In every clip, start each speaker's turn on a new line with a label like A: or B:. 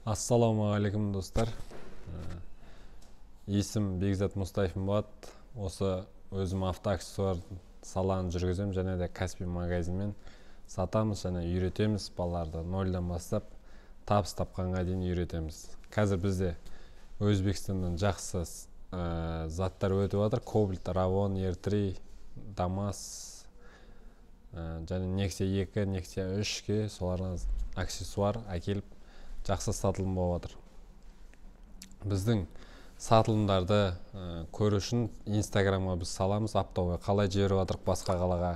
A: Ассалаумағалейкум достар. Есім Бекзат Мұстафин болады. Осы өзім автоаксессуар саланы жүргіземін, және де Каспий магазинмен сатамыз және үйретеміз. Балаларды нольдан бастап табыс тапқанға дейін үйретеміз. Қазір бізде Өзбекстаннан жақсы заттар өтіп жатыр. Кобальт, Равон, R3, Дамас және Nexia 2, Nexia 3-ке солардан аксессуар әкеліп жақсы сатылым болып жатыр. Біздің сатылымдарды көру үшін Инстаграмға біз саламыз. Аптауға қалай жіберіп жатырық басқа қалаға.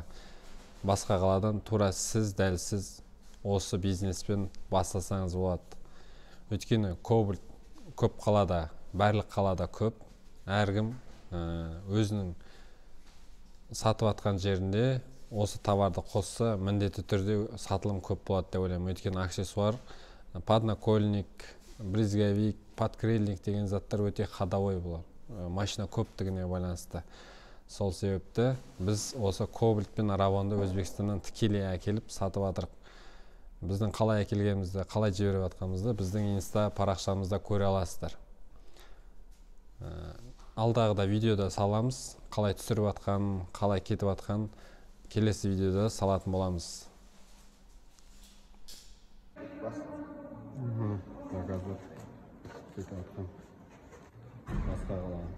A: Басқа қаладан тура дәл сіз осы бизнеспен бастасаңыз болады. Өйткені кобальт көп қалада, барлық қалада көп. Әркім өзінің сатып атқан жерінде осы товарды қосса, міндетті түрде сатылым көп болады деп ойлаймын. Өйткені аксессуар, поднакольник, брезговик, подкрыльник деген заттар өте ходовой бұлар. Машина көптігіне байланысты. Сол себепті біз осы кобальт пен Равонды Өзбекстаннан тікелей әкеліп сатып атырық. Біздің қалай әкелгенімізді, қалай жіберіп атқанымызды біздің инста парақшамызда көре аласыздар. Алдағыда видеода саламыз, қалай түсіріп атқан, қалай кетіп атқан келесі видеода салатын боламыз. Заказдар кетіп атқан басқа қалаға.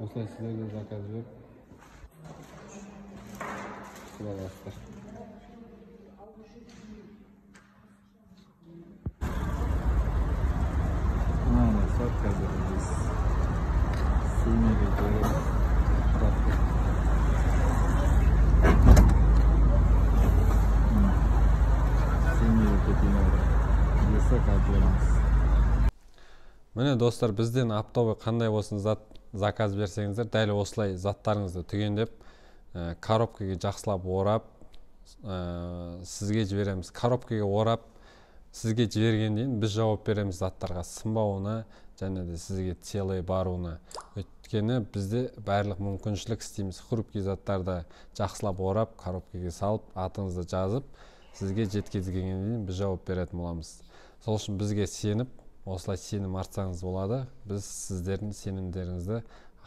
A: Осылай сіздерге заказ беріп түсіп аласыздар. Сат қазір біз семейге келеміз. Міне достар, бізден аптауға қандай болсын заказ берсеңіздер, дәл осылай заттарыңызды түгендеп, коробкаға жақсылап орап, сізге жібереміз. Коробкаға орап, сізге жібергенден біз жауап береміз заттарға сынбауына, және де сізге целый баруына. Өйткені бізде барлық мүмкіншілік істейміз. Хрупкий заттарды жақсылап орап, коробкаға салып, атыңызды жазып, сізге жеткізгеннен біз жауап беретін боламыз. Сол үшін бізге сеніп, осылай сенім артсаңыз болады. Біз сіздердің сенімдеріңізді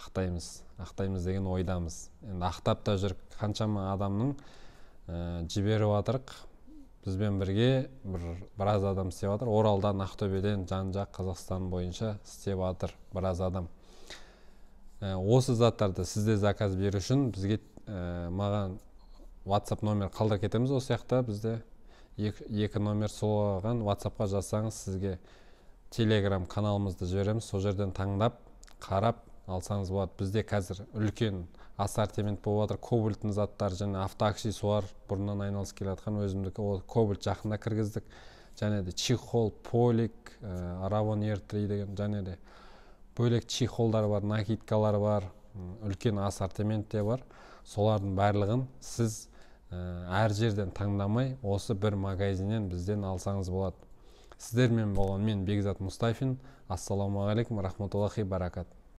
A: ақтаймыз деген ойдамыз. Енді ақтап та жүріп, қаншама адамның жіберіп атырық. Бізбен бірге біраз адам істеп атыр. Оралдан, Ақтөбеден, жан-жақ Қазақстан бойынша істеп атыр біраз адам. Осы заттарды сізде заказ беру үшін бізге маған WhatsApp номер қалдырып кетеміз. Осы жақта бізде екі номер, соған WhatsAppқа жазсаңыз сізге Telegram каналымызды жібереміз. Сол жерден таңдап, қарап алсаңыз болады. Бізде қазір үлкен ассортимент болып жатыр. Кобальттың заттары және автоаксессуар бұрыннан айналысып келе жатқан өзімдікі. Ол кобальт жақында кіргіздік. Және де чехол, полик, Равон R3 деген, және де бөлек чехолдар бар, накидкалар бар, үлкен ассортимент те бар. Солардың барлығын сіз әр жерден таңдамай, осы бір магазиннен бізден алсаңыз болады. Сіздермен болған мен Бекзат Мұстафин. Ассаламағалейкум, рахматуллахи баракат.